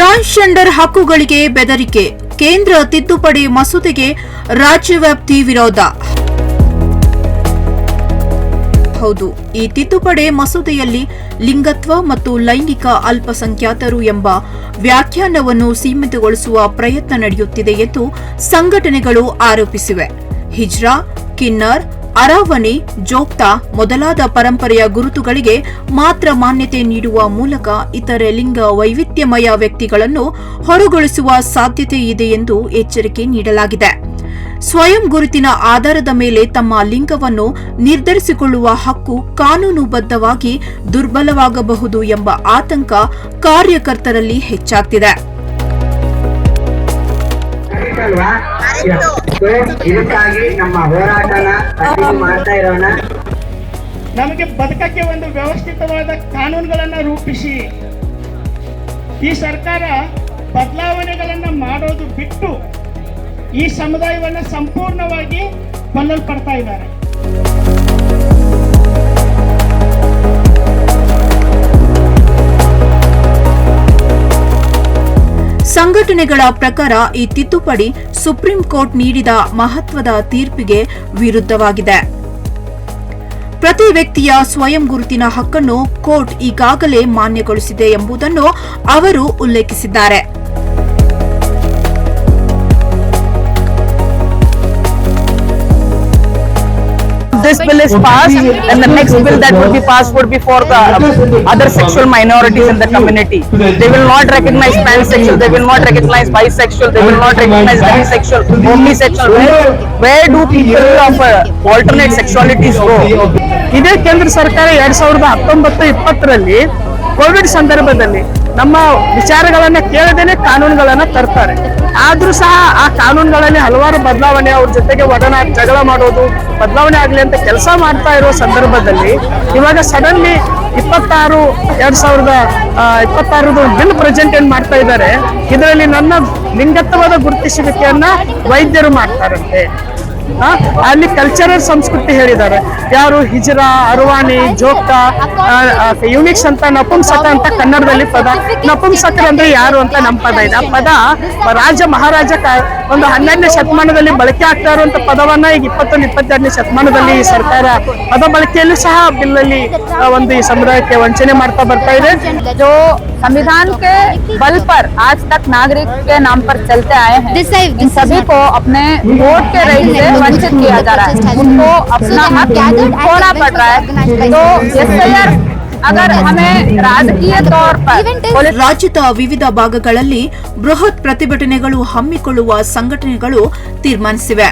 Transgender ಹಕ್ಕುಗಳಿಗೆ ಬೆದರಿಕೆ, ಕೇಂದ್ರ ತಿದ್ದುಪಡಿ ಮಸೂದೆಗೆ ರಾಜ್ಯವ್ಯಾಪ್ತಿ ವಿರೋಧ. ಹೌದು, ಈ ತಿದ್ದುಪಡಿ ಮಸೂದೆಯಲ್ಲಿ ಲಿಂಗತ್ವ ಮತ್ತು ಲೈಂಗಿಕ ಅಲ್ಪಸಂಖ್ಯಾತರು ಎಂಬ ವ್ಯಾಖ್ಯಾನವನ್ನು ಸೀಮಿತಗೊಳಿಸುವ ಪ್ರಯತ್ನ ನಡೆಯುತ್ತಿದೆ ಎಂದು ಸಂಘಟನೆಗಳು ಆರೋಪಿಸಿವೆ. ಹಿಜ್ರಾ, ಕಿನ್ನರ್, ಅರಾವಣಿ, ಜೋಗ್ತಾ ಮೊದಲಾದ ಪರಂಪರೆಯ ಗುರುತುಗಳಿಗೆ ಮಾತ್ರ ಮಾನ್ಯತೆ ನೀಡುವ ಮೂಲಕ ಇತರೆ ಲಿಂಗ ವೈವಿಧ್ಯಮಯ ವ್ಯಕ್ತಿಗಳನ್ನು ಹೊರಗೊಳಿಸುವ ಸಾಧ್ಯತೆ ಇದೆ ಎಂದು ಎಚ್ಚರಿಕೆ ನೀಡಲಾಗಿದೆ. ಸ್ವಯಂ ಗುರುತಿನ ಆಧಾರದ ಮೇಲೆ ತಮ್ಮ ಲಿಂಗವನ್ನು ನಿರ್ಧರಿಸಿಕೊಳ್ಳುವ ಹಕ್ಕು ಕಾನೂನುಬದ್ಧವಾಗಿ ದುರ್ಬಲವಾಗಬಹುದು ಎಂಬ ಆತಂಕ ಕಾರ್ಯಕರ್ತರಲ್ಲಿ ಹೆಚ್ಚಾಗ್ತಿದೆ. ಇದಕ್ಕಾಗಿ ನಮ್ಮ ಹೋರಾಟನ ಮಾಡ್ತಾ ಇರೋಣ. ನಮಗೆ ಬದುಕಕ್ಕೆ ಒಂದು ವ್ಯವಸ್ಥಿತವಾದ ಕಾನೂನುಗಳನ್ನು ರೂಪಿಸಿ ಈ ಸರ್ಕಾರ ಬದಲಾವಣೆಗಳನ್ನು ಮಾಡೋದು ಬಿಟ್ಟು ಈ ಸಮುದಾಯವನ್ನು ಸಂಪೂರ್ಣವಾಗಿ ಕೊಲ್ಲಲ್ಪಡ್ತಾ ಇದ್ದಾರೆ. ಸಂಘಟನೆಗಳ ಪ್ರಕಾರ ಈ ತಿದ್ದುಪಡಿ ಸುಪ್ರೀಂ ಕೋರ್ಟ್ ನೀಡಿದ ಮಹತ್ವದ ತೀರ್ಪಿಗೆ ವಿರುದ್ಧವಾಗಿದೆ. ಪ್ರತಿ ವ್ಯಕ್ತಿಯ ಸ್ವಯಂ ಗುರುತಿನ ಹಕ್ಕನ್ನು ಕೋರ್ಟ್ ಈಗಾಗಲೇ ಮಾನ್ಯಗೊಳಿಸಿದೆ ಎಂಬುದನ್ನು ಅವರು ಉಲ್ಲೇಖಿಸಿದ್ದಾರೆ. This bill is passed, and the next bill that will be passed would be for the other sexual minorities in the community. They will not recognize pansexual, they will not recognize bisexual, they will not recognize demisexual, homosexual. Where do people of alternate sexualities go? ಇದೇ ಕೇಂದ್ರ ಸರ್ಕಾರ 2019-20 Covid ಸಂದರ್ಭದಲ್ಲಿ ನಮ್ಮ ವಿಚಾರಗಳನ್ನ ಕೇಳದೇನೆ ಕಾನೂನುಗಳನ್ನ ತರ್ತಾರೆ. ಆದ್ರೂ ಸಹ ಆ ಕಾನೂನುಗಳಲ್ಲಿ ಹಲವಾರು ಬದಲಾವಣೆ, ಅವ್ರ ಜೊತೆಗೆ ಒಡನಾಟ, ಜಗಳ ಮಾಡೋದು, ಬದಲಾವಣೆ ಆಗ್ಲಿ ಅಂತ ಕೆಲಸ ಮಾಡ್ತಾ ಇರೋ ಸಂದರ್ಭದಲ್ಲಿ ಇವಾಗ ಸಡನ್ಲಿ 2026 ಬಿಲ್ ಪ್ರೆಸೆಂಟೇಟ್ ಮಾಡ್ತಾ ಇದ್ದಾರೆ. ಇದರಲ್ಲಿ ನನ್ನ ಲಿಂಗತ್ವದ ಗುರುತಿಸುವಿಕೆಯನ್ನ ವೈದ್ಯರು ಮಾಡ್ತಾರಂತೆ. ಅಲ್ಲಿ ಕಲ್ಚರಲ್ ಸಂಸ್ಕೃತಿ ಹೇಳಿದ್ದಾರೆ. ಯಾರು ಹಿಜ್ರಾ, ಅರವಾಣಿ, ಜೋಗ್ತಾ, ಯೂನಿಕ್ಸ್ ಅಂತ ನಪುಂಸಕ ಅಂತ ಕನ್ನಡದಲ್ಲಿ ಪದ. ನಪುಂಸಕರು ಅಂದ್ರೆ ಯಾರು ಅಂತ ನಮ್ಮ ಪದ ಇದೆ. ಆ ಪದ ರಾಜ ಮಹಾರಾಜ ಒಂದು 12ನೇ ಶತಮಾನದಲ್ಲಿ ಬಳಕೆ ಆಗ್ತಾ ಇರುವಂತ ಪದವನ್ನ ಈಗ 21-22ನೇ ಶತಮಾನದಲ್ಲಿ ಈ ಸರ್ಕಾರ ಪದ ಬಳಕೆಯಲ್ಲೂ ಸಹ ಬಿಲ್ಲಲ್ಲಿ ಒಂದು ಈ ಸಮುದಾಯಕ್ಕೆ ವಂಚನೆ ಮಾಡ್ತಾ ಬರ್ತಾ ಇದೆ. जो संविधान के बल पर आज तक नागरिक के नाम पर चलते आए हैं, इन सभी को अपने वोट के राइट से वंचित किया जा रहा है. उनको अपना हक खोना पड़ रहा है. तो एफआईआर अगर हमें राजकीय तौर पर ರಾಜ್ಯದ ವಿವಿಧ ಭಾಗಗಳಲ್ಲಿ ಬೃಹತ್ ಪ್ರತಿಭಟನೆಗಳು ಹಮ್ಮಿಕೊಳ್ಳುವ ಸಂಘಟನೆಗಳು ತೀರ್ಮಾನಿಸಿವೆ.